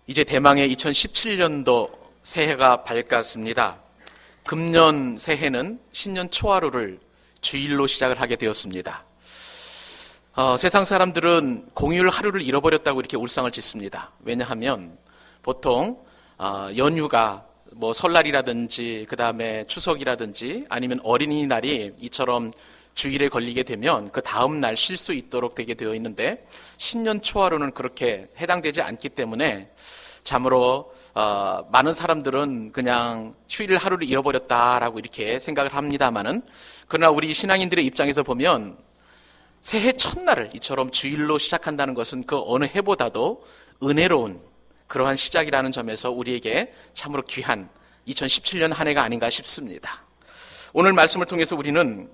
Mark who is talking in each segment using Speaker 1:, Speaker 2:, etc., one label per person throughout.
Speaker 1: 이제 대망의 2017년도 새해가 밝았습니다. 금년 새해는 신년 초하루를 주일로 시작을 하게 되었습니다. 세상 사람들은 공휴일 하루를 잃어버렸다고 이렇게 울상을 짓습니다. 왜냐하면 보통 연휴가 설날이라든지 그 다음에 추석이라든지 아니면 어린이날이 이처럼 주일에 걸리게 되면 그 다음 날 쉴 수 있도록 되게 되어 있는데 신년 초하루는 그렇게 해당되지 않기 때문에 참으로 많은 사람들은 그냥 휴일 하루를 잃어버렸다라고 이렇게 생각을 합니다만은, 그러나 우리 신앙인들의 입장에서 보면 새해 첫날을 이처럼 주일로 시작한다는 것은 그 어느 해보다도 은혜로운 그러한 시작이라는 점에서 우리에게 참으로 귀한 2017년 한 해가 아닌가 싶습니다. 오늘 말씀을 통해서 우리는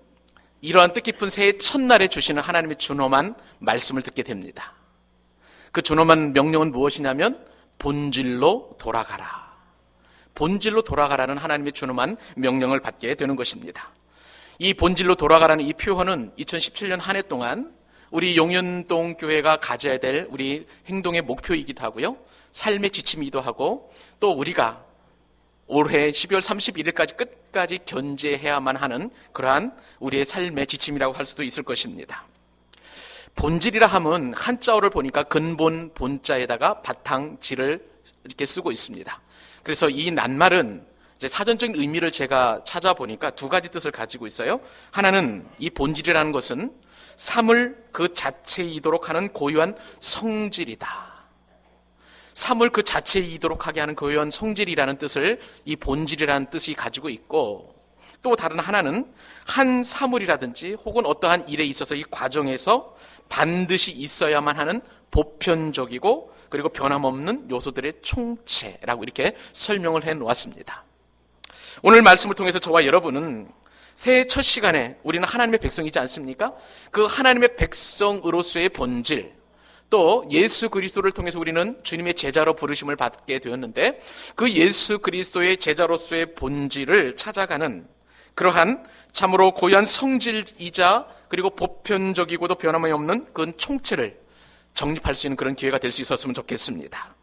Speaker 1: 이러한 뜻깊은 새해 첫날에 주시는 하나님의 준엄한 말씀을 듣게 됩니다. 그 준엄한 명령은 무엇이냐면 본질로 돌아가라. 본질로 돌아가라는 하나님의 준엄한 명령을 받게 되는 것입니다. 이 본질로 돌아가라는 이 표현은 2017년 한 해 동안 우리 용현동 교회가 가져야 될 우리 행동의 목표이기도 하고요, 삶의 지침이기도 하고, 또 우리가 올해 12월 31일까지 끝까지 견제해야만 하는 그러한 우리의 삶의 지침이라고 할 수도 있을 것입니다. 본질이라 함은 한자어를 보니까 근본 본자에다가 바탕질을 이렇게 쓰고 있습니다. 그래서 이 낱말은 이제 사전적인 의미를 제가 찾아보니까 두 가지 뜻을 가지고 있어요. 하나는 이 본질이라는 것은 삶을 그 자체이도록 하는 고유한 성질이다. 삶을 그 자체이도록 하게 하는 고유한 성질이라는 뜻을 이 본질이라는 뜻이 가지고 있고, 또 다른 하나는 한 사물이라든지 혹은 어떠한 일에 있어서 이 과정에서 반드시 있어야만 하는 보편적이고 그리고 변함없는 요소들의 총체라고 이렇게 설명을 해 놓았습니다. 오늘 말씀을 통해서 저와 여러분은 새해 첫 시간에 우리는 하나님의 백성이지 않습니까? 그 하나님의 백성으로서의 본질, 또 예수 그리스도를 통해서 우리는 주님의 제자로 부르심을 받게 되었는데 그 예수 그리스도의 제자로서의 본질을 찾아가는 그러한 참으로 고유한 성질이자 그리고 보편적이고도 변함이 없는 그 총체를 정립할 수 있는 그런 기회가 될 수 있었으면 좋겠습니다.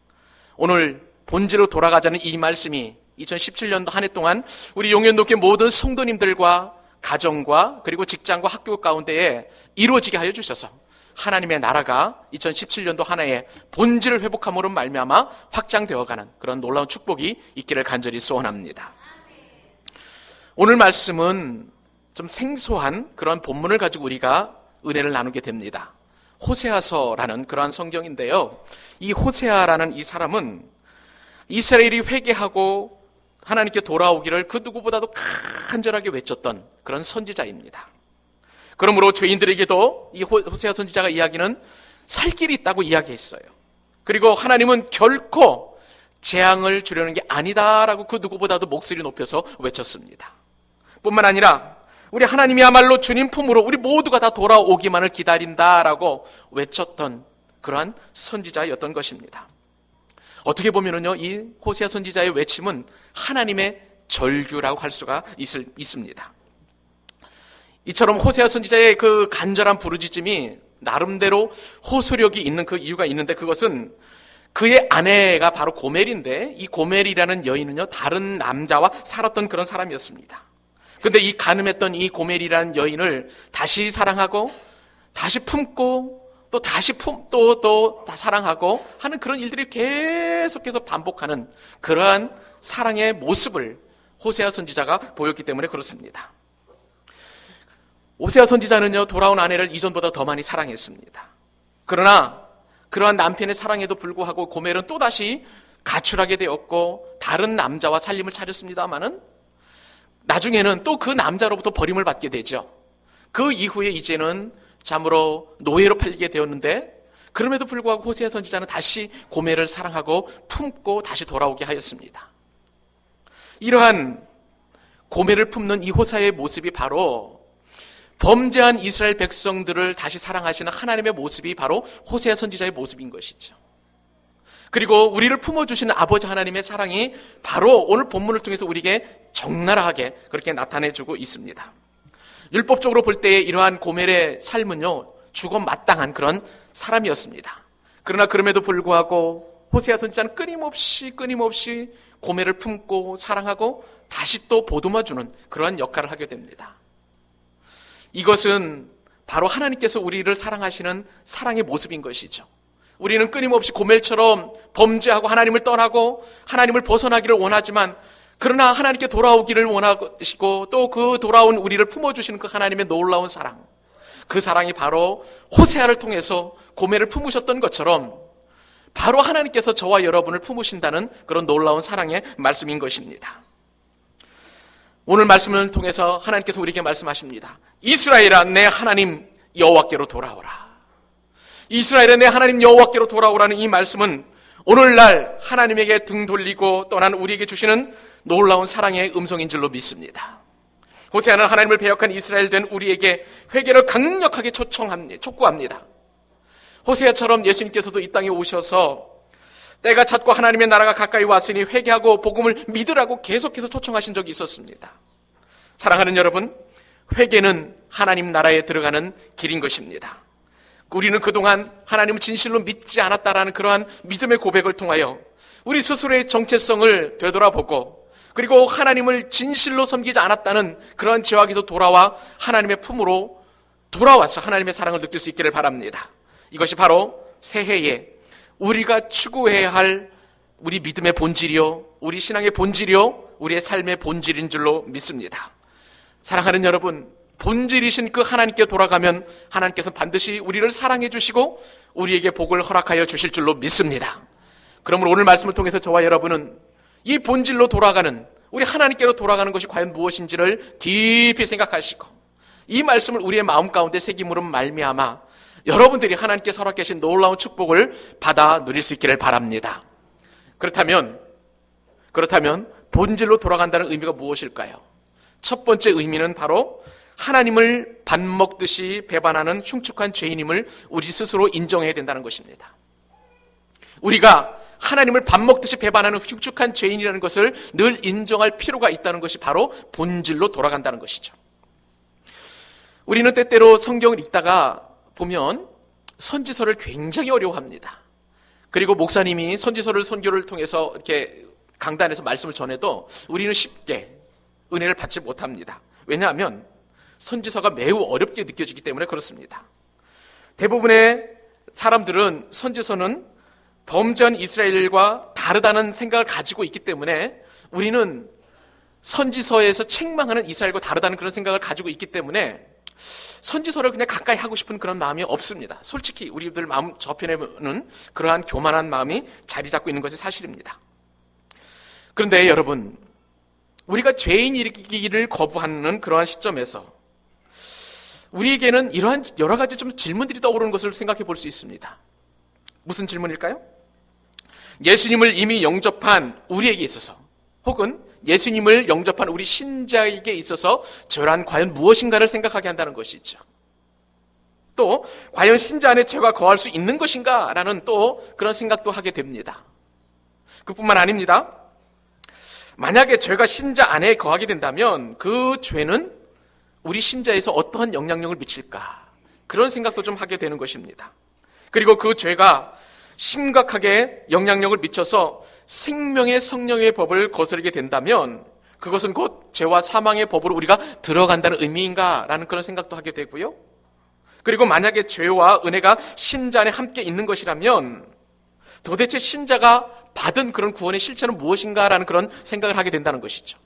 Speaker 1: 오늘 본질로 돌아가자는 이 말씀이 2017년도 한 해 동안 우리 용현동교회 모든 성도님들과 가정과 그리고 직장과 학교 가운데에 이루어지게 하여 주셔서 하나님의 나라가 2017년도 한 해에 본질을 회복함으로 말미암아 확장되어가는 그런 놀라운 축복이 있기를 간절히 소원합니다. 오늘 말씀은 좀 생소한 그런 본문을 가지고 우리가 은혜를 나누게 됩니다. 호세아서라는 그러한 성경인데요, 이 호세아라는 이 사람은 이스라엘이 회개하고 하나님께 돌아오기를 그 누구보다도 간절하게 외쳤던 그런 선지자입니다. 그러므로 죄인들에게도 이 호세아 선지자가 이야기는 살 길이 있다고 이야기했어요. 그리고 하나님은 결코 재앙을 주려는 게 아니다라고 그 누구보다도 목소리 높여서 외쳤습니다. 뿐만 아니라 우리 하나님이야말로 주님 품으로 우리 모두가 다 돌아오기만을 기다린다라고 외쳤던 그러한 선지자였던 것입니다. 어떻게 보면은요, 이 호세아 선지자의 외침은 하나님의 절규라고 할 수가 있습니다. 이처럼 호세아 선지자의 그 간절한 부르짖음이 나름대로 호소력이 있는 그 이유가 있는데, 그것은 그의 아내가 바로 고멜인데 이 고멜이라는 여인은요, 다른 남자와 살았던 그런 사람이었습니다. 근데 이 간음했던 이 고멜이라는 여인을 다시 사랑하고 다시 품고 또 다시 또 사랑하고 하는 그런 일들이 계속해서 반복하는 그러한 사랑의 모습을 호세아 선지자가 보였기 때문에 그렇습니다. 호세아 선지자는요, 돌아온 아내를 이전보다 더 많이 사랑했습니다. 그러나 그러한 남편의 사랑에도 불구하고 고멜은 또다시 가출하게 되었고 다른 남자와 살림을 차렸습니다마는 나중에는 또 그 남자로부터 버림을 받게 되죠. 그 이후에 이제는 참으로 노예로 팔리게 되었는데, 그럼에도 불구하고 호세아 선지자는 다시 고멜을 사랑하고 품고 다시 돌아오게 하였습니다. 이러한 고멜을 품는 이 호세아의 모습이 바로 범죄한 이스라엘 백성들을 다시 사랑하시는 하나님의 모습이 바로 호세아 선지자의 모습인 것이죠. 그리고 우리를 품어주시는 아버지 하나님의 사랑이 바로 오늘 본문을 통해서 우리에게 적나라하게 그렇게 나타내주고 있습니다. 율법적으로 볼 때에 이러한 고멜의 삶은요, 죽어 마땅한 그런 사람이었습니다. 그러나 그럼에도 불구하고 호세아 선지자는 끊임없이 고멜을 품고 사랑하고 다시 또 보듬어주는 그러한 역할을 하게 됩니다. 이것은 바로 하나님께서 우리를 사랑하시는 사랑의 모습인 것이죠. 우리는 끊임없이 고멜처럼 범죄하고 하나님을 떠나고 하나님을 벗어나기를 원하지만, 그러나 하나님께 돌아오기를 원하시고 또 그 돌아온 우리를 품어주시는 그 하나님의 놀라운 사랑, 그 사랑이 바로 호세아를 통해서 고멜을 품으셨던 것처럼 바로 하나님께서 저와 여러분을 품으신다는 그런 놀라운 사랑의 말씀인 것입니다. 오늘 말씀을 통해서 하나님께서 우리에게 말씀하십니다. 이스라엘아, 내 하나님 여호와께로 돌아오라. 이스라엘아, 내 하나님 여호와께로 돌아오라는 이 말씀은 오늘날 하나님에게 등 돌리고 떠난 우리에게 주시는 놀라운 사랑의 음성인 줄로 믿습니다. 호세아는 하나님을 배역한 이스라엘 된 우리에게 회개를 강력하게 촉구합니다. 호세아처럼 예수님께서도 이 땅에 오셔서 때가 찼고 하나님의 나라가 가까이 왔으니 회개하고 복음을 믿으라고 계속해서 초청하신 적이 있었습니다. 사랑하는 여러분, 회개는 하나님 나라에 들어가는 길인 것입니다. 우리는 그동안 하나님을 진실로 믿지 않았다라는 그러한 믿음의 고백을 통하여 우리 스스로의 정체성을 되돌아보고, 그리고 하나님을 진실로 섬기지 않았다는 그러한 죄악에서 돌아와 하나님의 품으로 돌아와서 하나님의 사랑을 느낄 수 있기를 바랍니다. 이것이 바로 새해에 우리가 추구해야 할 우리 믿음의 본질이요, 우리 신앙의 본질이요, 우리의 삶의 본질인 줄로 믿습니다. 사랑하는 여러분, 본질이신 그 하나님께 돌아가면 하나님께서 반드시 우리를 사랑해 주시고 우리에게 복을 허락하여 주실 줄로 믿습니다. 그러므로 오늘 말씀을 통해서 저와 여러분은 이 본질로 돌아가는, 우리 하나님께로 돌아가는 것이 과연 무엇인지를 깊이 생각하시고 이 말씀을 우리의 마음 가운데 새김으로 말미암아 여러분들이 하나님께서 허락하신 놀라운 축복을 받아 누릴 수 있기를 바랍니다. 그렇다면 본질로 돌아간다는 의미가 무엇일까요? 첫 번째 의미는 바로 하나님을 밥 먹듯이 배반하는 흉측한 죄인임을 우리 스스로 인정해야 된다는 것입니다. 우리가 하나님을 밥 먹듯이 배반하는 흉측한 죄인이라는 것을 늘 인정할 필요가 있다는 것이 바로 본질로 돌아간다는 것이죠. 우리는 때때로 성경을 읽다가 보면 선지서를 굉장히 어려워합니다. 그리고 목사님이 선지서를 선교를 통해서 이렇게 강단에서 말씀을 전해도 우리는 쉽게 은혜를 받지 못합니다. 왜냐하면 선지서가 매우 어렵게 느껴지기 때문에 그렇습니다. 대부분의 사람들은 선지서는 범죄한 이스라엘과 다르다는 생각을 가지고 있기 때문에, 우리는 선지서에서 책망하는 이스라엘과 다르다는 그런 생각을 가지고 있기 때문에 선지서를 그냥 가까이 하고 싶은 그런 마음이 없습니다. 솔직히 우리들 마음 저편에는 그러한 교만한 마음이 자리 잡고 있는 것이 사실입니다. 그런데 여러분, 우리가 죄인 일으키기를 거부하는 그러한 시점에서 우리에게는 이러한 여러 가지 좀 질문들이 떠오르는 것을 생각해 볼 수 있습니다. 무슨 질문일까요? 예수님을 이미 영접한 우리에게 있어서, 혹은 예수님을 영접한 우리 신자에게 있어서 죄란 과연 무엇인가를 생각하게 한다는 것이죠. 또 과연 신자 안에 죄가 거할 수 있는 것인가 라는 또 그런 생각도 하게 됩니다. 그뿐만 아닙니다. 만약에 죄가 신자 안에 거하게 된다면 그 죄는 우리 신자에서 어떠한 영향력을 미칠까, 그런 생각도 좀 하게 되는 것입니다. 그리고 그 죄가 심각하게 영향력을 미쳐서 생명의 성령의 법을 거스르게 된다면 그것은 곧 죄와 사망의 법으로 우리가 들어간다는 의미인가라는 그런 생각도 하게 되고요. 그리고 만약에 죄와 은혜가 신자 안에 함께 있는 것이라면 도대체 신자가 받은 그런 구원의 실체는 무엇인가라는 그런 생각을 하게 된다는 것이죠.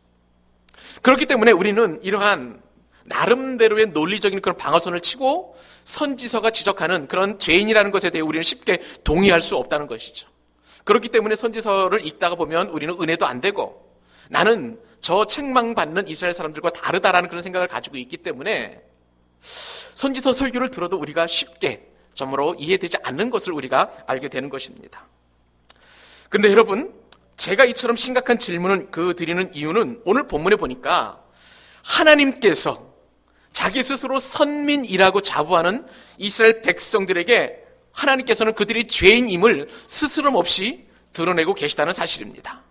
Speaker 1: 그렇기 때문에 우리는 이러한 나름대로의 논리적인 그런 방어선을 치고 선지서가 지적하는 그런 죄인이라는 것에 대해 우리는 쉽게 동의할 수 없다는 것이죠. 그렇기 때문에 선지서를 읽다가 보면 우리는 은혜도 안 되고, 나는 저 책망받는 이스라엘 사람들과 다르다라는 그런 생각을 가지고 있기 때문에 선지서 설교를 들어도 우리가 쉽게 점으로 이해되지 않는 것을 우리가 알게 되는 것입니다. 그런데 여러분, 제가 이처럼 심각한 질문을 드리는 이유는 오늘 본문에 보니까 하나님께서 자기 스스로 선민이라고 자부하는 이스라엘 백성들에게 하나님께서는 그들이 죄인임을 스스럼 없이 드러내고 계시다는 사실입니다.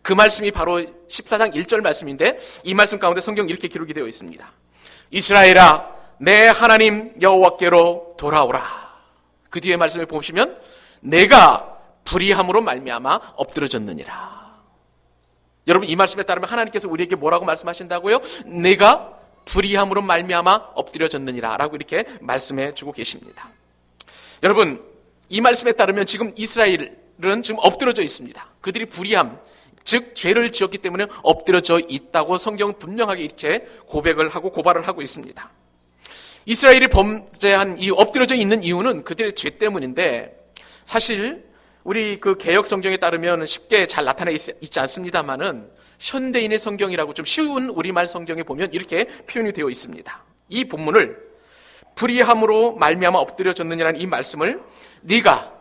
Speaker 1: 그 말씀이 바로 14장 1절 말씀인데, 이 말씀 가운데 성경 이렇게 기록이 되어 있습니다. 이스라엘아, 내 하나님 여호와께로 돌아오라. 그 뒤에 말씀을 보시면 내가 불의함으로 말미암아 엎드러졌느니라. 여러분, 이 말씀에 따르면 하나님께서 우리에게 뭐라고 말씀하신다고요? 내가 불의함으로 말미암아 엎드려졌느니라 라고 이렇게 말씀해 주고 계십니다. 여러분, 이 말씀에 따르면 지금 이스라엘은 지금 엎드러져 있습니다. 그들이 불의함, 즉 죄를 지었기 때문에 엎드려져 있다고 성경은 분명하게 이렇게 고백을 하고 고발을 하고 있습니다. 이스라엘이 범죄한 이 엎드려져 있는 이유는 그들의 죄 때문인데, 사실 우리 그 개역 성경에 따르면 쉽게 잘 나타나 있지 않습니다만은 현대인의 성경이라고 좀 쉬운 우리말 성경에 보면 이렇게 표현이 되어 있습니다. 이 본문을 불의함으로 말미암아 엎드려졌느냐는 이 말씀을 네가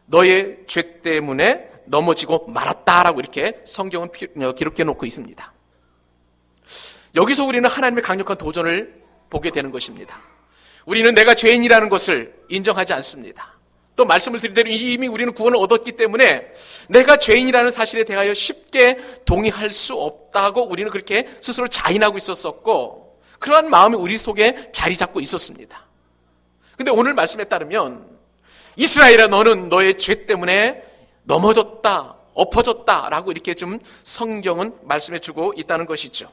Speaker 1: 너의 죄 때문에 넘어지고 말았다라고 이렇게 성경은 기록해 놓고 있습니다. 여기서 우리는 하나님의 강력한 도전을 보게 되는 것입니다. 우리는 내가 죄인이라는 것을 인정하지 않습니다. 또 말씀을 드린 대로 이미 우리는 구원을 얻었기 때문에 내가 죄인이라는 사실에 대하여 쉽게 동의할 수 없다고 우리는 그렇게 스스로 자인하고 있었었고, 그러한 마음이 우리 속에 자리 잡고 있었습니다. 근데 오늘 말씀에 따르면 이스라엘아, 너는 너의 죄 때문에 넘어졌다, 엎어졌다라고 이렇게 좀 성경은 말씀해 주고 있다는 것이죠.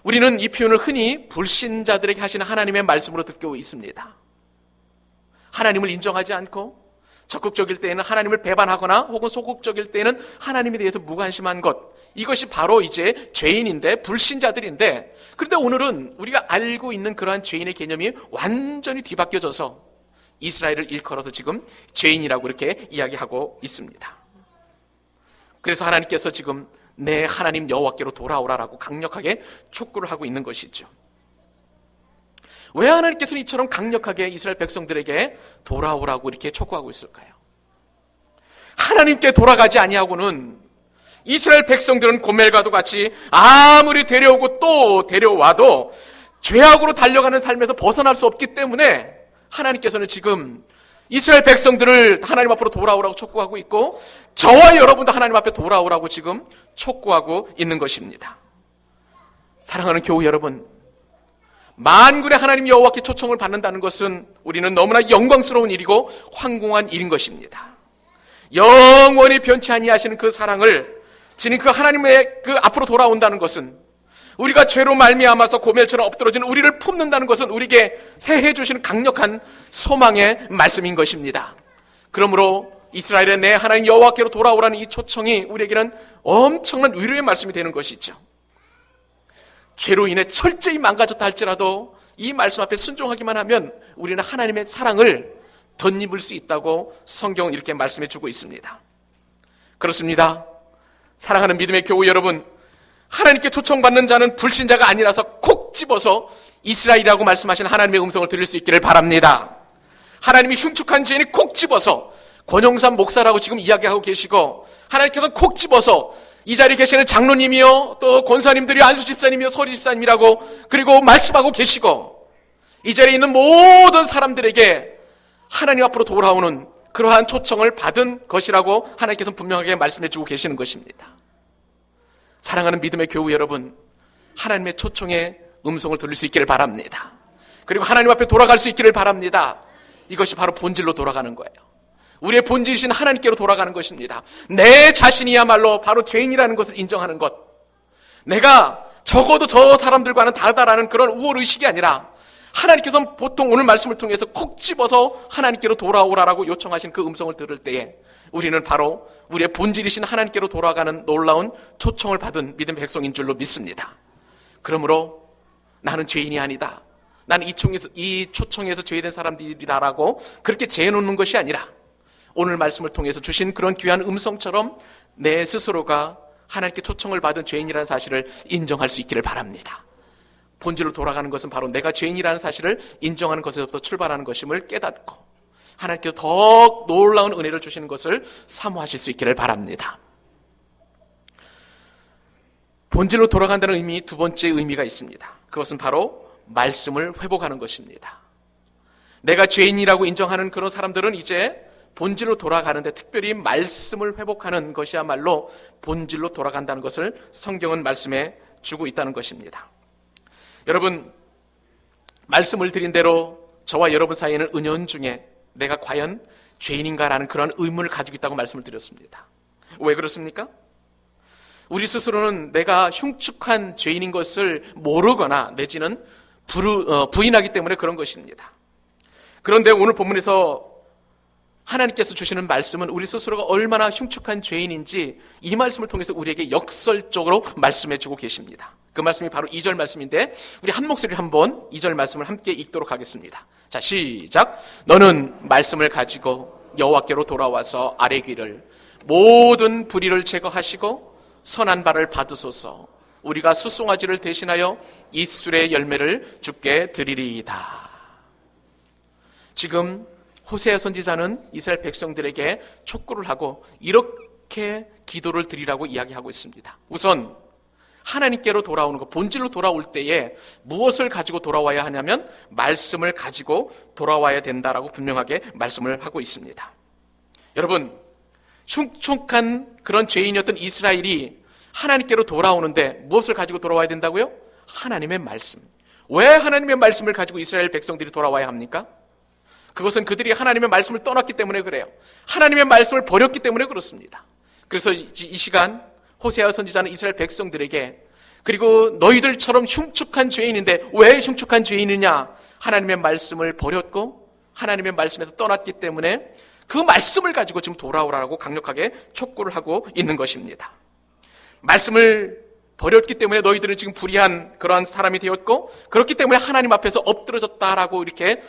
Speaker 1: 우리는 이 표현을 흔히 불신자들에게 하시는 하나님의 말씀으로 듣고 있습니다. 하나님을 인정하지 않고 적극적일 때에는 하나님을 배반하거나 혹은 소극적일 때에는 하나님에 대해서 무관심한 것, 이것이 바로 이제 죄인인데, 불신자들인데, 그런데 오늘은 우리가 알고 있는 그러한 죄인의 개념이 완전히 뒤바뀌어져서 이스라엘을 일컬어서 지금 죄인이라고 이렇게 이야기하고 있습니다. 그래서 하나님께서 지금 내 하나님 여호와께로 돌아오라라고 강력하게 촉구를 하고 있는 것이죠. 왜 하나님께서는 이처럼 강력하게 이스라엘 백성들에게 돌아오라고 이렇게 촉구하고 있을까요? 하나님께 돌아가지 아니하고는 이스라엘 백성들은 고멜과도 같이 아무리 데려오고 또 데려와도 죄악으로 달려가는 삶에서 벗어날 수 없기 때문에 하나님께서는 지금 이스라엘 백성들을 하나님 앞으로 돌아오라고 촉구하고 있고, 저와 여러분도 하나님 앞에 돌아오라고 지금 촉구하고 있는 것입니다. 사랑하는 교우 여러분, 만군의 하나님 여호와께 초청을 받는다는 것은 우리는 너무나 영광스러운 일이고 황공한 일인 것입니다. 영원히 변치 아니하시는 그 사랑을 지닌 그 하나님의 그 앞으로 돌아온다는 것은, 우리가 죄로 말미암아서 고멜처럼 엎드러진 우리를 품는다는 것은 우리에게 새해 주시는 강력한 소망의 말씀인 것입니다. 그러므로 이스라엘의 내 하나님 여호와께로 돌아오라는 이 초청이 우리에게는 엄청난 위로의 말씀이 되는 것이죠. 죄로 인해 철저히 망가졌다 할지라도 이 말씀 앞에 순종하기만 하면 우리는 하나님의 사랑을 덧입을 수 있다고 성경은 이렇게 말씀해 주고 있습니다. 그렇습니다. 사랑하는 믿음의 교우 여러분, 하나님께 초청받는 자는 불신자가 아니라서 콕 집어서 이스라엘이라고 말씀하시는 하나님의 음성을 들을 수 있기를 바랍니다. 하나님이 흉측한 죄인이 콕 집어서 권영삼 목사라고 지금 이야기하고 계시고, 하나님께서 콕 집어서 이 자리에 계시는 장로님이요, 또 권사님들이 안수 집사님이요, 서리 집사님이라고 그리고 말씀하고 계시고, 이 자리에 있는 모든 사람들에게 하나님 앞으로 돌아오는 그러한 초청을 받은 것이라고 하나님께서 분명하게 말씀해 주고 계시는 것입니다. 사랑하는 믿음의 교우 여러분, 하나님의 초청의 음성을 들을 수 있기를 바랍니다. 그리고 하나님 앞에 돌아갈 수 있기를 바랍니다. 이것이 바로 본질로 돌아가는 거예요. 우리의 본질이신 하나님께로 돌아가는 것입니다. 내 자신이야말로 바로 죄인이라는 것을 인정하는 것, 내가 적어도 저 사람들과는 다르다라는 그런 우월의식이 아니라 하나님께서 보통 오늘 말씀을 통해서 콕 집어서 하나님께로 돌아오라라고 요청하신 그 음성을 들을 때에 우리는 바로 우리의 본질이신 하나님께로 돌아가는 놀라운 초청을 받은 믿음의 백성인 줄로 믿습니다. 그러므로 나는 죄인이 아니다, 나는 이 초청에서 죄된 사람들이다라고 그렇게 재놓는 것이 아니라 오늘 말씀을 통해서 주신 그런 귀한 음성처럼 내 스스로가 하나님께 초청을 받은 죄인이라는 사실을 인정할 수 있기를 바랍니다. 본질로 돌아가는 것은 바로 내가 죄인이라는 사실을 인정하는 것에서부터 출발하는 것임을 깨닫고 하나님께서 더 놀라운 은혜를 주시는 것을 사모하실 수 있기를 바랍니다. 본질로 돌아간다는 의미, 두 번째 의미가 있습니다. 그것은 바로 말씀을 회복하는 것입니다. 내가 죄인이라고 인정하는 그런 사람들은 이제 본질로 돌아가는데, 특별히 말씀을 회복하는 것이야말로 본질로 돌아간다는 것을 성경은 말씀해 주고 있다는 것입니다. 여러분, 말씀을 드린 대로 저와 여러분 사이에는 은연중에 내가 과연 죄인인가라는 그런 의문을 가지고 있다고 말씀을 드렸습니다. 왜 그렇습니까? 우리 스스로는 내가 흉측한 죄인인 것을 모르거나 내지는 부인하기 때문에 그런 것입니다. 그런데 오늘 본문에서 하나님께서 주시는 말씀은 우리 스스로가 얼마나 흉측한 죄인인지 이 말씀을 통해서 우리에게 역설적으로 말씀해 주고 계십니다. 그 말씀이 바로 2절 말씀인데 우리 한 목소리를 한번 2절 말씀을 함께 읽도록 하겠습니다. 자, 시작. 너는 말씀을 가지고 여호와께로 돌아와서 아뢰기를 모든 불의를 제거하시고 선한 바를 받으소서. 우리가 숫송아지를 대신하여 이술의 열매를 주께 드리리이다. 지금 호세아 선지자는 이스라엘 백성들에게 촉구를 하고 이렇게 기도를 드리라고 이야기하고 있습니다. 우선 하나님께로 돌아오는 것, 본질로 돌아올 때에 무엇을 가지고 돌아와야 하냐면 말씀을 가지고 돌아와야 된다라고 분명하게 말씀을 하고 있습니다. 여러분, 흉측한 그런 죄인이었던 이스라엘이 하나님께로 돌아오는데 무엇을 가지고 돌아와야 된다고요? 하나님의 말씀. 왜 하나님의 말씀을 가지고 이스라엘 백성들이 돌아와야 합니까? 그것은 그들이 하나님의 말씀을 떠났기 때문에 그래요. 하나님의 말씀을 버렸기 때문에 그렇습니다. 그래서 이 시간 호세아 선지자는 이스라엘 백성들에게 그리고 너희들처럼 흉측한 죄인인데 왜 흉측한 죄인이냐? 하나님의 말씀을 버렸고 하나님의 말씀에서 떠났기 때문에 그 말씀을 가지고 지금 돌아오라고 강력하게 촉구를 하고 있는 것입니다. 말씀을 버렸기 때문에 너희들은 지금 불의한 그러한 사람이 되었고 그렇기 때문에 하나님 앞에서 엎드러졌다라고 이렇게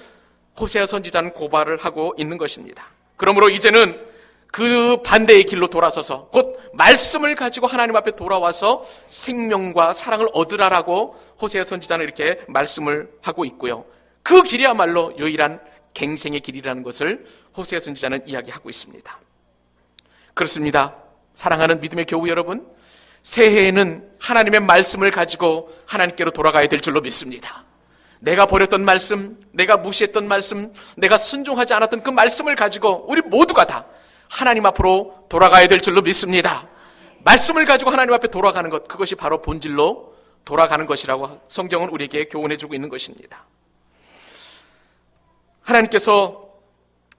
Speaker 1: 호세아 선지자는 고발을 하고 있는 것입니다. 그러므로 이제는 그 반대의 길로 돌아서서 곧 말씀을 가지고 하나님 앞에 돌아와서 생명과 사랑을 얻으라라고 호세아 선지자는 이렇게 말씀을 하고 있고요. 그 길이야말로 유일한 갱생의 길이라는 것을 호세아 선지자는 이야기하고 있습니다. 그렇습니다. 사랑하는 믿음의 교우 여러분, 새해에는 하나님의 말씀을 가지고 하나님께로 돌아가야 될 줄로 믿습니다. 내가 버렸던 말씀, 내가 무시했던 말씀, 내가 순종하지 않았던 그 말씀을 가지고 우리 모두가 다 하나님 앞으로 돌아가야 될 줄로 믿습니다. 말씀을 가지고 하나님 앞에 돌아가는 것, 그것이 바로 본질로 돌아가는 것이라고 성경은 우리에게 교훈해주고 있는 것입니다. 하나님께서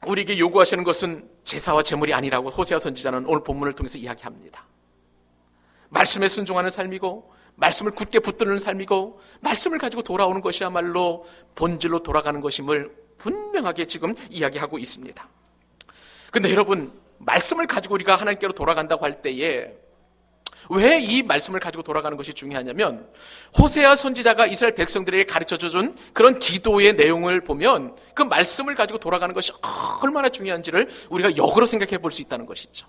Speaker 1: 우리에게 요구하시는 것은 제사와 제물이 아니라고 호세아 선지자는 오늘 본문을 통해서 이야기합니다. 말씀에 순종하는 삶이고 말씀을 굳게 붙드는 삶이고 말씀을 가지고 돌아오는 것이야말로 본질로 돌아가는 것임을 분명하게 지금 이야기하고 있습니다. 그런데 여러분, 말씀을 가지고 우리가 하나님께로 돌아간다고 할 때에 왜 이 말씀을 가지고 돌아가는 것이 중요하냐면 호세아 선지자가 이스라엘 백성들에게 가르쳐준 그런 기도의 내용을 보면 그 말씀을 가지고 돌아가는 것이 얼마나 중요한지를 우리가 역으로 생각해 볼 수 있다는 것이죠.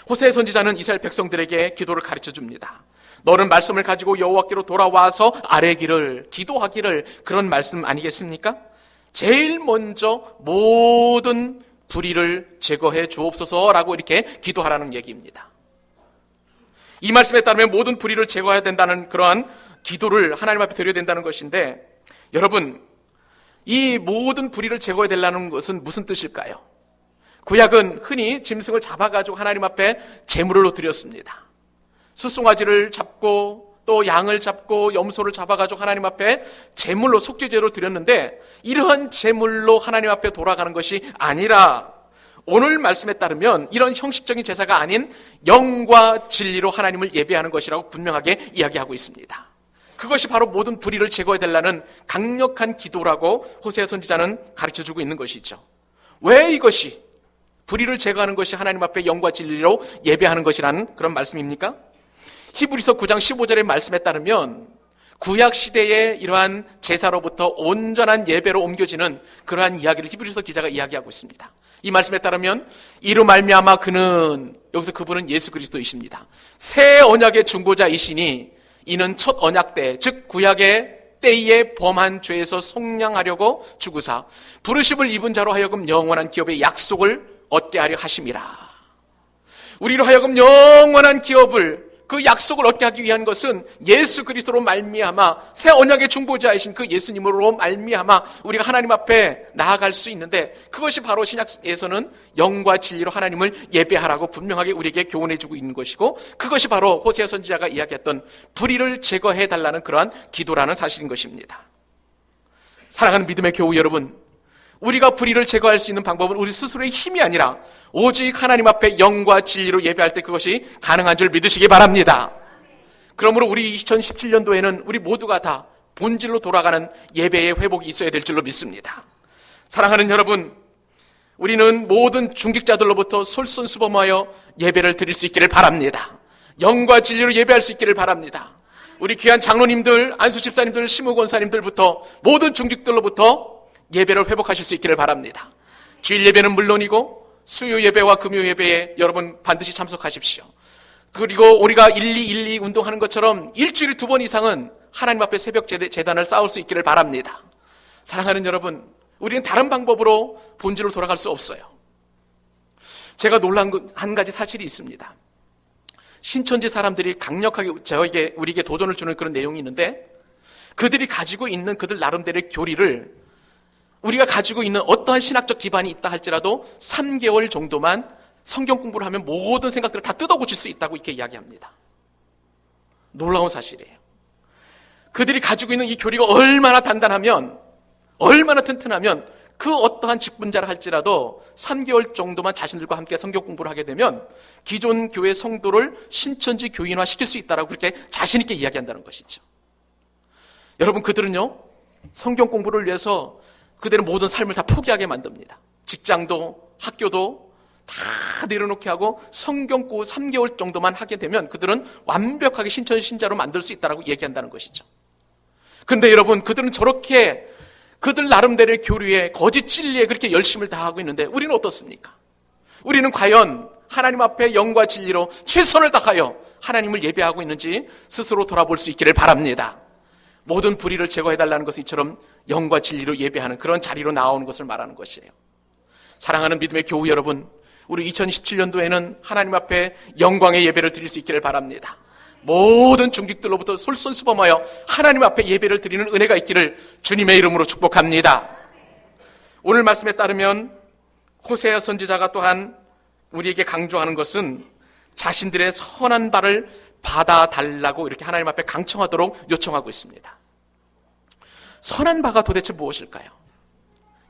Speaker 1: 호세아 선지자는 이스라엘 백성들에게 기도를 가르쳐줍니다. 너는 말씀을 가지고 여호와께로 돌아와서 아뢰기를, 기도하기를, 그런 말씀 아니겠습니까? 제일 먼저 모든 불의를 제거해 주옵소서라고 이렇게 기도하라는 얘기입니다. 이 말씀에 따르면 모든 불의를 제거해야 된다는 그러한 기도를 하나님 앞에 드려야 된다는 것인데, 여러분, 이 모든 불의를 제거해야 된다는 것은 무슨 뜻일까요? 구약은 흔히 짐승을 잡아가지고 하나님 앞에 제물로 드렸습니다. 숫송아지를 잡고 또 양을 잡고 염소를 잡아가지고 하나님 앞에 제물로 속죄제로 드렸는데, 이러한 제물로 하나님 앞에 돌아가는 것이 아니라 오늘 말씀에 따르면 이런 형식적인 제사가 아닌 영과 진리로 하나님을 예배하는 것이라고 분명하게 이야기하고 있습니다. 그것이 바로 모든 불의를 제거해달라는 강력한 기도라고 호세아 선지자는 가르쳐주고 있는 것이죠. 왜 이것이 불의를 제거하는 것이 하나님 앞에 영과 진리로 예배하는 것이라는 그런 말씀입니까? 히브리서 9장 15절의 말씀에 따르면 구약 시대의 이러한 제사로부터 온전한 예배로 옮겨지는 그러한 이야기를 히브리서 기자가 이야기하고 있습니다. 이 말씀에 따르면 이로 말미암아 그는, 여기서 그분은 예수 그리스도이십니다. 새 언약의 중보자이시니 이는 첫 언약 때, 즉 구약의 때에 범한 죄에서 속량하려고 죽으사 부르심을 입은 자로 하여금 영원한 기업의 약속을 얻게 하려 하심이라. 우리로 하여금 영원한 기업을, 그 약속을 얻게 하기 위한 것은 예수 그리스도로 말미암아 새 언약의 중보자이신 그 예수님으로 말미암아 우리가 하나님 앞에 나아갈 수 있는데, 그것이 바로 신약에서는 영과 진리로 하나님을 예배하라고 분명하게 우리에게 교훈해주고 있는 것이고, 그것이 바로 호세아 선지자가 이야기했던 불의를 제거해달라는 그러한 기도라는 사실인 것입니다. 사랑하는 믿음의 교우 여러분, 우리가 불의를 제거할 수 있는 방법은 우리 스스로의 힘이 아니라 오직 하나님 앞에 영과 진리로 예배할 때 그것이 가능한 줄 믿으시기 바랍니다. 그러므로 우리 2017년도에는 우리 모두가 다 본질로 돌아가는 예배의 회복이 있어야 될 줄로 믿습니다. 사랑하는 여러분, 우리는 모든 중직자들로부터 솔선수범하여 예배를 드릴 수 있기를 바랍니다. 영과 진리로 예배할 수 있기를 바랍니다. 우리 귀한 장로님들, 안수집사님들, 시무권사님들부터 모든 중직들로부터 예배를 회복하실 수 있기를 바랍니다. 주일 예배는 물론이고 수요 예배와 금요 예배에 여러분 반드시 참석하십시오. 그리고 우리가 1212 운동하는 것처럼 일주일에 2번 이상은 하나님 앞에 새벽 제단을 쌓을 수 있기를 바랍니다. 사랑하는 여러분, 우리는 다른 방법으로 본질로 돌아갈 수 없어요. 제가 놀란 한 가지 사실이 있습니다. 신천지 사람들이 강력하게 우리에게 도전을 주는 그런 내용이 있는데, 그들이 가지고 있는 그들 나름대로의 교리를 우리가 가지고 있는 어떠한 신학적 기반이 있다 할지라도 3개월 정도만 성경 공부를 하면 모든 생각들을 다 뜯어고칠 수 있다고 이렇게 이야기합니다. 놀라운 사실이에요. 그들이 가지고 있는 이 교리가 얼마나 단단하면, 얼마나 튼튼하면 그 어떠한 직분자를 할지라도 3개월 정도만 자신들과 함께 성경 공부를 하게 되면 기존 교회 성도를 신천지 교인화 시킬 수 있다라고 그렇게 자신 있게 이야기한다는 것이죠. 여러분, 그들은요, 성경 공부를 위해서 그들의 모든 삶을 다 포기하게 만듭니다. 직장도 학교도 다 내려놓게 하고 성경 공부 3개월 정도만 하게 되면 그들은 완벽하게 신천지 신자로 만들 수 있다고 얘기한다는 것이죠. 그런데 여러분, 그들은 저렇게 그들 나름대로의 교류에 거짓 진리에 그렇게 열심을 다하고 있는데 우리는 어떻습니까? 우리는 과연 하나님 앞에 영과 진리로 최선을 다하여 하나님을 예배하고 있는지 스스로 돌아볼 수 있기를 바랍니다. 모든 불의를 제거해달라는 것은 이처럼 영과 진리로 예배하는 그런 자리로 나오는 것을 말하는 것이에요. 사랑하는 믿음의 교우 여러분, 우리 2017년도에는 하나님 앞에 영광의 예배를 드릴 수 있기를 바랍니다. 모든 중직들로부터 솔선수범하여 하나님 앞에 예배를 드리는 은혜가 있기를 주님의 이름으로 축복합니다. 오늘 말씀에 따르면 호세아 선지자가 또한 우리에게 강조하는 것은 자신들의 선한 바를 받아달라고 이렇게 하나님 앞에 강청하도록 요청하고 있습니다. 선한 바가 도대체 무엇일까요?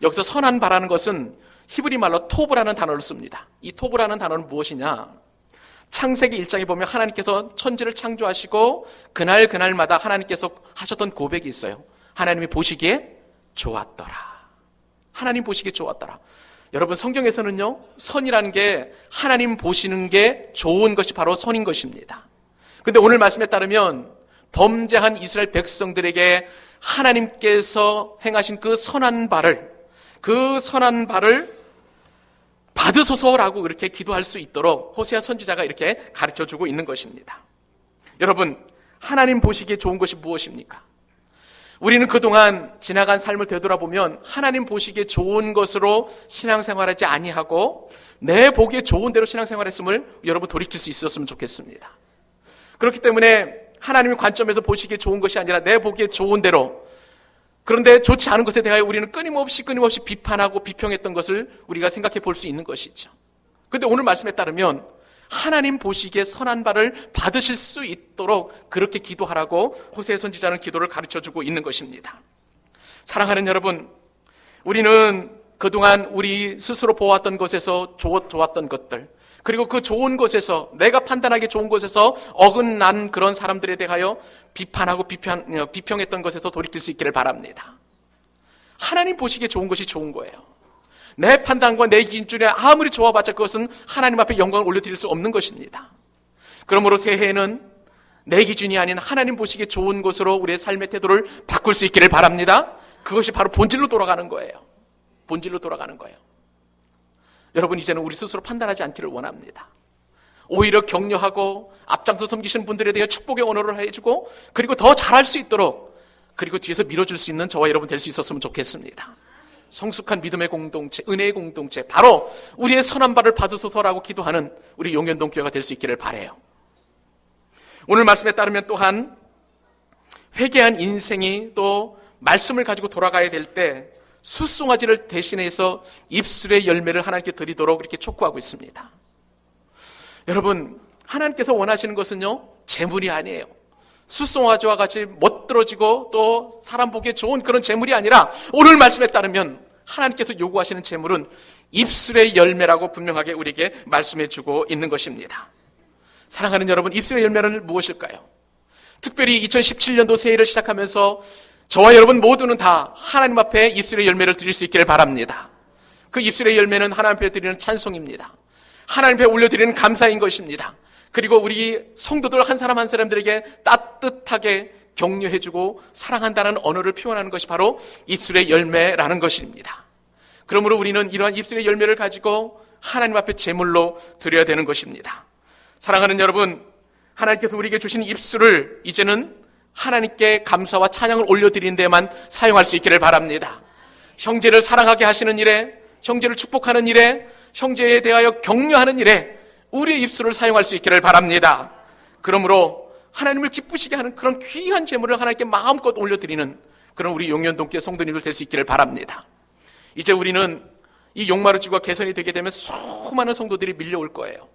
Speaker 1: 여기서 선한 바라는 것은 히브리 말로 토브라는 단어를 씁니다. 이 토브라는 단어는 무엇이냐? 창세기 1장에 보면 하나님께서 천지를 창조하시고 그날마다 하나님께서 하셨던 고백이 있어요. 하나님이 보시기에 좋았더라. 하나님 보시기에 좋았더라. 여러분, 성경에서는요, 선이라는 게 하나님 보시는 게 좋은 것이 바로 선인 것입니다. 근데 오늘 말씀에 따르면 범죄한 이스라엘 백성들에게 하나님께서 행하신 그 선한 바를 받으소서라고 이렇게 기도할 수 있도록 호세아 선지자가 이렇게 가르쳐주고 있는 것입니다. 여러분, 하나님 보시기에 좋은 것이 무엇입니까? 우리는 그동안 지나간 삶을 되돌아보면 하나님 보시기에 좋은 것으로 신앙생활하지 아니하고 내 보기에 좋은 대로 신앙생활했음을 여러분 돌이킬 수 있었으면 좋겠습니다. 그렇기 때문에 하나님의 관점에서 보시기에 좋은 것이 아니라 내 보기에 좋은 대로, 그런데 좋지 않은 것에 대하여 우리는 끊임없이 비판하고 비평했던 것을 우리가 생각해 볼 수 있는 것이죠. 그런데 오늘 말씀에 따르면 하나님 보시기에 선한 바를 받으실 수 있도록 그렇게 기도하라고 호세아 선지자는 기도를 가르쳐주고 있는 것입니다. 사랑하는 여러분, 우리는 그동안 우리 스스로 보았던 것에서 좋았던 것들, 그리고 그 좋은 것에서, 내가 판단하기 좋은 것에서 어긋난 그런 사람들에 대하여 비판하고 비평했던 것에서 돌이킬 수 있기를 바랍니다. 하나님 보시기에 좋은 것이 좋은 거예요. 내 판단과 내 기준에 아무리 좋아봤자 그것은 하나님 앞에 영광을 올려드릴 수 없는 것입니다. 그러므로 새해에는 내 기준이 아닌 하나님 보시기에 좋은 것으로 우리의 삶의 태도를 바꿀 수 있기를 바랍니다. 그것이 바로 본질로 돌아가는 거예요. 본질로 돌아가는 거예요. 여러분, 이제는 우리 스스로 판단하지 않기를 원합니다. 오히려 격려하고 앞장서 섬기시는 분들에 대해 축복의 언어를 해주고, 그리고 더 잘할 수 있도록, 그리고 뒤에서 밀어줄 수 있는 저와 여러분 될 수 있었으면 좋겠습니다. 성숙한 믿음의 공동체, 은혜의 공동체, 바로 우리의 선한 바를 받으소서라고 기도하는 우리 용현동 교회가 될 수 있기를 바라요. 오늘 말씀에 따르면 또한 회개한 인생이 또 말씀을 가지고 돌아가야 될 때 숫송아지를 대신해서 입술의 열매를 하나님께 드리도록 이렇게 촉구하고 있습니다. 여러분, 하나님께서 원하시는 것은요, 재물이 아니에요. 숫송아지와 같이 멋들어지고 또 사람 보기에 좋은 그런 재물이 아니라 오늘 말씀에 따르면 하나님께서 요구하시는 제물은 입술의 열매라고 분명하게 우리에게 말씀해 주고 있는 것입니다. 사랑하는 여러분, 입술의 열매는 무엇일까요? 특별히 2017년도 새해를 시작하면서 저와 여러분 모두는 다 하나님 앞에 입술의 열매를 드릴 수 있기를 바랍니다. 그 입술의 열매는 하나님 앞에 드리는 찬송입니다. 하나님 앞에 올려드리는 감사인 것입니다. 그리고 우리 성도들 한 사람 한 사람들에게 따뜻하게 격려해주고 사랑한다는 언어를 표현하는 것이 바로 입술의 열매라는 것입니다. 그러므로 우리는 이러한 입술의 열매를 가지고 하나님 앞에 제물로 드려야 되는 것입니다. 사랑하는 여러분, 하나님께서 우리에게 주신 입술을 이제는 하나님께 감사와 찬양을 올려드리는 데만 사용할 수 있기를 바랍니다. 형제를 사랑하게 하시는 일에, 형제를 축복하는 일에, 형제에 대하여 격려하는 일에 우리의 입술을 사용할 수 있기를 바랍니다. 그러므로 하나님을 기쁘시게 하는 그런 귀한 제물을 하나님께 마음껏 올려드리는 그런 우리 용현동교회 성도님들 될 수 있기를 바랍니다. 이제 우리는 이 용마루지구가 개선이 되게 되면 수많은 성도들이 밀려올 거예요.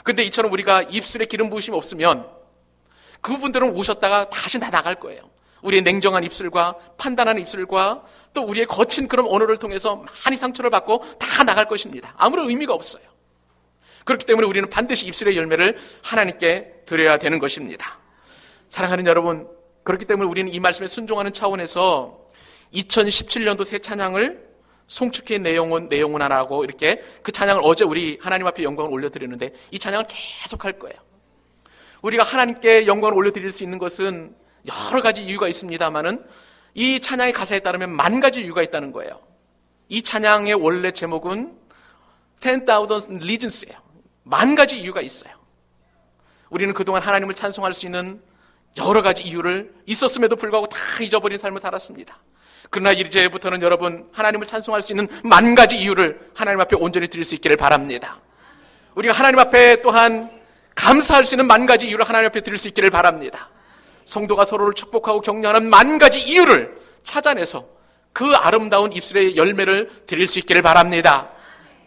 Speaker 1: 근데 이처럼 우리가 입술에 기름 부으심이 없으면 그분들은 오셨다가 다시 다 나갈 거예요. 우리의 냉정한 입술과 판단하는 입술과 또 우리의 거친 그런 언어를 통해서 많이 상처를 받고 다 나갈 것입니다. 아무런 의미가 없어요. 그렇기 때문에 우리는 반드시 입술의 열매를 하나님께 드려야 되는 것입니다. 사랑하는 여러분, 그렇기 때문에 우리는 이 말씀에 순종하는 차원에서 2017년도 새 찬양을 송축회 내용은 하나고 이렇게 그 찬양을 어제 우리 하나님 앞에 영광을 올려드렸는데 이 찬양을 계속 할 거예요. 우리가 하나님께 영광을 올려드릴 수 있는 것은 여러 가지 이유가 있습니다만은 이 찬양의 가사에 따르면 만 가지 이유가 있다는 거예요. 이 찬양의 원래 제목은 10,000 reasons예요. 만 가지 이유가 있어요. 우리는 그동안 하나님을 찬송할 수 있는 여러 가지 이유를 있었음에도 불구하고 다 잊어버린 삶을 살았습니다. 그러나 이제부터는 여러분, 하나님을 찬송할 수 있는 만 가지 이유를 하나님 앞에 온전히 드릴 수 있기를 바랍니다. 우리가 하나님 앞에 또한 감사할 수 있는 만 가지 이유를 하나님 앞에 드릴 수 있기를 바랍니다. 성도가 서로를 축복하고 격려하는 만 가지 이유를 찾아내서 그 아름다운 입술의 열매를 드릴 수 있기를 바랍니다.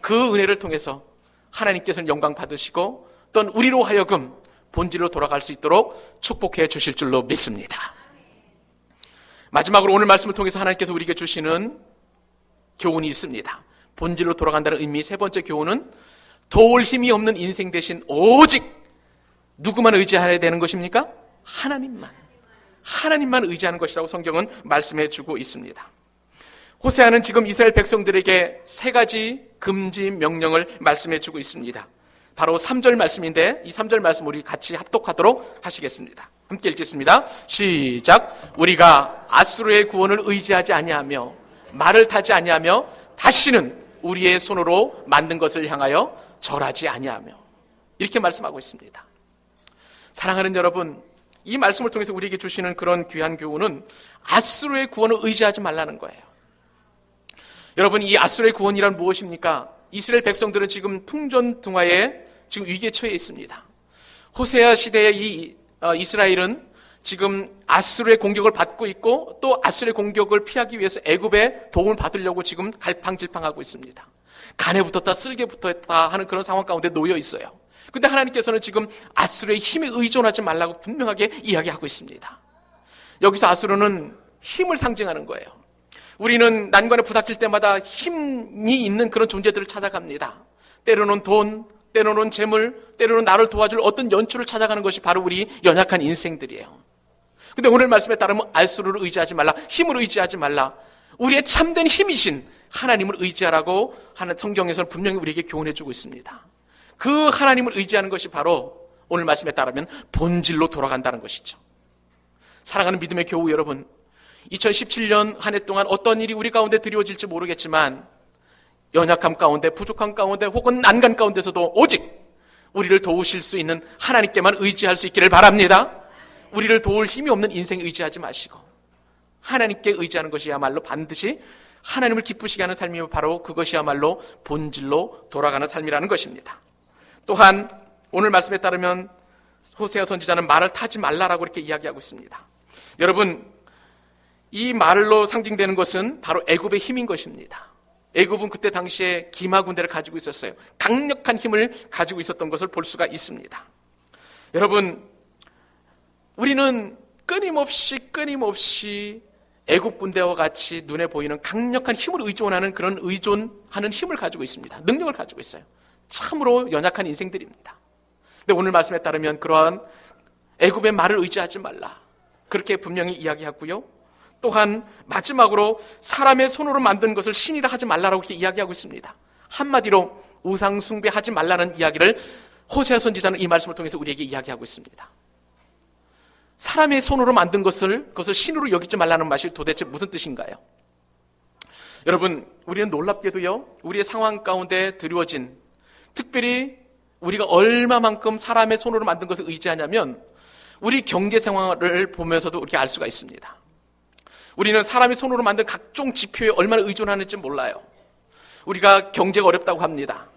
Speaker 1: 그 은혜를 통해서 하나님께서는 영광 받으시고 또한 우리로 하여금 본질로 돌아갈 수 있도록 축복해 주실 줄로 믿습니다. 마지막으로 오늘 말씀을 통해서 하나님께서 우리에게 주시는 교훈이 있습니다. 본질로 돌아간다는 의미 세 번째 교훈은 도울 힘이 없는 인생 대신 오직 누구만 의지해야 되는 것입니까? 하나님만 의지하는 것이라고 성경은 말씀해 주고 있습니다. 호세아는 지금 이스라엘 백성들에게 세 가지 금지 명령을 말씀해 주고 있습니다. 바로 3절 말씀인데 이 3절 말씀 우리 같이 합독하도록 하시겠습니다. 함께 읽겠습니다. 시작. 우리가 아수르의 구원을 의지하지 아니하며 말을 타지 아니하며 다시는 우리의 손으로 만든 것을 향하여 절하지 아니하며 이렇게 말씀하고 있습니다. 사랑하는 여러분, 이 말씀을 통해서 우리에게 주시는 그런 귀한 교훈은 아수르의 구원을 의지하지 말라는 거예요. 여러분, 이 아수르의 구원이란 무엇입니까? 이스라엘 백성들은 지금 풍전등화에 지금 위기에 처해 있습니다. 호세아 시대의 이 이스라엘은 지금 아수르의 공격을 받고 있고 또 아수르의 공격을 피하기 위해서 애굽의 도움을 받으려고 지금 갈팡질팡하고 있습니다. 간에 붙었다 쓸개 붙었다 하는 그런 상황 가운데 놓여 있어요. 근데 하나님께서는 지금 아수르의 힘에 의존하지 말라고 분명하게 이야기하고 있습니다. 여기서 아수르는 힘을 상징하는 거예요. 우리는 난관에 부닥칠 때마다 힘이 있는 그런 존재들을 찾아갑니다. 때로는 돈, 때로는 재물, 때로는 나를 도와줄 어떤 연출을 찾아가는 것이 바로 우리 연약한 인생들이에요. 근데 오늘 말씀에 따르면 아수르를 의지하지 말라, 힘을 의지하지 말라, 우리의 참된 힘이신 하나님을 의지하라고 하는 성경에서는 분명히 우리에게 교훈해 주고 있습니다. 그 하나님을 의지하는 것이 바로 오늘 말씀에 따르면 본질로 돌아간다는 것이죠. 사랑하는 믿음의 교우 여러분, 2017년 한 해 동안 어떤 일이 우리 가운데 드리워질지 모르겠지만 연약함 가운데, 부족함 가운데 혹은 난간 가운데서도 오직 우리를 도우실 수 있는 하나님께만 의지할 수 있기를 바랍니다. 우리를 도울 힘이 없는 인생 의지하지 마시고 하나님께 의지하는 것이야말로 반드시 하나님을 기쁘시게 하는 삶이며 바로 그것이야말로 본질로 돌아가는 삶이라는 것입니다. 또한 오늘 말씀에 따르면 호세아 선지자는 말을 타지 말라라고 이렇게 이야기하고 있습니다. 여러분, 이 말로 상징되는 것은 바로 애굽의 힘인 것입니다. 애굽은 그때 당시에 기마 군대를 가지고 있었어요. 강력한 힘을 가지고 있었던 것을 볼 수가 있습니다. 여러분, 우리는 끊임없이 애국 군대와 같이 눈에 보이는 강력한 힘을 의존하는 그런 의존하는 힘을 가지고 있습니다. 능력을 가지고 있어요. 참으로 연약한 인생들입니다. 근데 오늘 말씀에 따르면 그러한 애굽의 말을 의지하지 말라, 그렇게 분명히 이야기하고요. 또한 마지막으로 사람의 손으로 만든 것을 신이라 하지 말라라고 이렇게 이야기하고 있습니다. 한마디로 우상 숭배하지 말라는 이야기를 호세아 선지자는 이 말씀을 통해서 우리에게 이야기하고 있습니다. 사람의 손으로 만든 그것을 신으로 여기지 말라는 말이 도대체 무슨 뜻인가요? 여러분, 우리는 놀랍게도요, 우리의 상황 가운데 드리워진, 특별히 우리가 얼마만큼 사람의 손으로 만든 것을 의지하냐면 우리 경제 상황을 보면서도 우리가 알 수가 있습니다. 우리는 사람의 손으로 만든 각종 지표에 얼마나 의존하는지 몰라요. 우리가 경제가 어렵다고 합니다.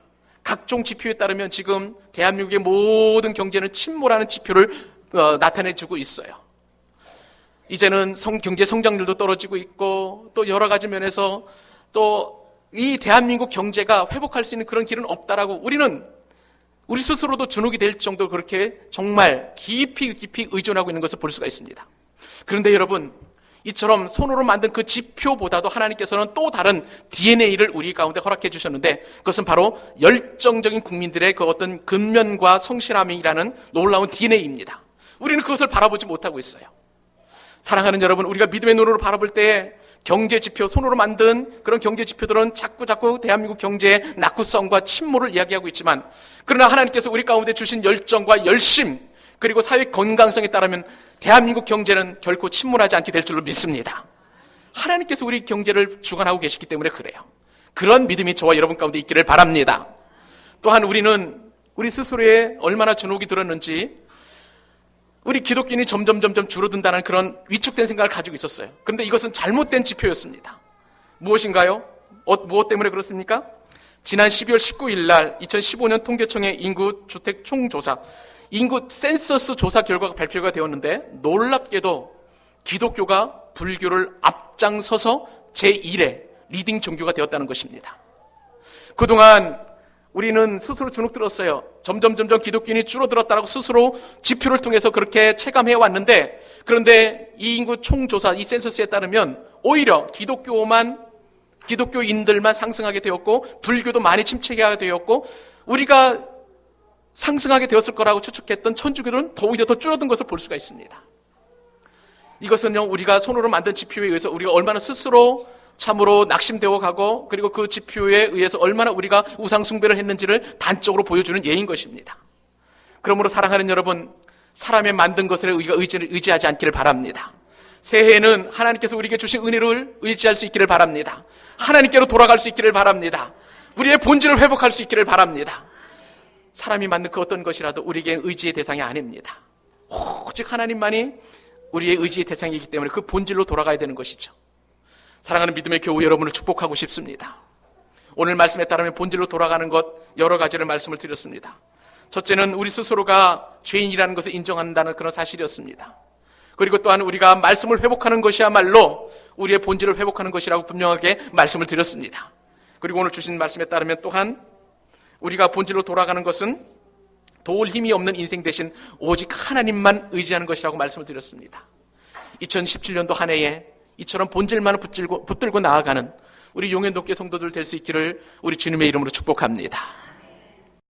Speaker 1: 각종 지표에 따르면 지금 대한민국의 모든 경제는 침몰하는 지표를 나타내주고 있어요. 이제는 경제 성장률도 떨어지고 있고 또 여러 가지 면에서 또 이 대한민국 경제가 회복할 수 있는 그런 길은 없다라고 우리는 우리 스스로도 주눅이 될 정도로 그렇게 정말 깊이 의존하고 있는 것을 볼 수가 있습니다. 그런데 여러분, 이처럼 손으로 만든 그 지표보다도 하나님께서는 또 다른 DNA를 우리 가운데 허락해 주셨는데 그것은 바로 열정적인 국민들의 그 어떤 근면과 성실함이라는 놀라운 DNA입니다. 우리는 그것을 바라보지 못하고 있어요. 사랑하는 여러분, 우리가 믿음의 눈으로 바라볼 때 경제 지표, 손으로 만든 그런 경제 지표들은 자꾸 대한민국 경제의 낙후성과 침몰을 이야기하고 있지만, 그러나 하나님께서 우리 가운데 주신 열정과 열심, 그리고 사회 건강성에 따르면 대한민국 경제는 결코 침몰하지 않게 될 줄로 믿습니다. 하나님께서 우리 경제를 주관하고 계시기 때문에 그래요. 그런 믿음이 저와 여러분 가운데 있기를 바랍니다. 또한 우리는 우리 스스로에 얼마나 주눅이 들었는지 우리 기독교인이 점점 줄어든다는 그런 위축된 생각을 가지고 있었어요. 그런데 이것은 잘못된 지표였습니다. 무엇인가요? 무엇 때문에 그렇습니까? 지난 12월 19일 날 2015년 통계청의 인구 주택 총조사, 인구 센서스 조사 결과가 발표가 되었는데 놀랍게도 기독교가 불교를 앞장서서 제1의 리딩 종교가 되었다는 것입니다. 그동안 우리는 스스로 주눅 들었어요. 점점 기독교인이 줄어들었다라고 스스로 지표를 통해서 그렇게 체감해 왔는데, 그런데 이 인구 총조사, 이 센서스에 따르면 오히려 기독교인들만 상승하게 되었고 불교도 많이 침체하게 되었고 우리가 상승하게 되었을 거라고 추측했던 천주교는 오히려 더 줄어든 것을 볼 수가 있습니다. 이것은요, 우리가 손으로 만든 지표에 의해서 우리가 얼마나 스스로 참으로 낙심되어 가고 그리고 그 지표에 의해서 얼마나 우리가 우상 숭배를 했는지를 단적으로 보여주는 예인 것입니다. 그러므로 사랑하는 여러분, 사람의 만든 것에 우리가 의지하지 않기를 바랍니다. 새해에는 하나님께서 우리에게 주신 은혜를 의지할 수 있기를 바랍니다. 하나님께로 돌아갈 수 있기를 바랍니다. 우리의 본질을 회복할 수 있기를 바랍니다. 사람이 만든 그 어떤 것이라도 우리에게 의지의 대상이 아닙니다. 오직 하나님만이 우리의 의지의 대상이기 때문에 그 본질로 돌아가야 되는 것이죠. 사랑하는 믿음의 교우 여러분을 축복하고 싶습니다. 오늘 말씀에 따르면 본질로 돌아가는 것 여러 가지를 말씀을 드렸습니다. 첫째는 우리 스스로가 죄인이라는 것을 인정한다는 그런 사실이었습니다. 그리고 또한 우리가 말씀을 회복하는 것이야말로 우리의 본질을 회복하는 것이라고 분명하게 말씀을 드렸습니다. 그리고 오늘 주신 말씀에 따르면 또한 우리가 본질로 돌아가는 것은 도울 힘이 없는 인생 대신 오직 하나님만 의지하는 것이라고 말씀을 드렸습니다. 2017년도 한 해에 이처럼 본질만을 붙들고 나아가는 우리 용현동교 성도들 될 수 있기를 우리 주님의 이름으로 축복합니다.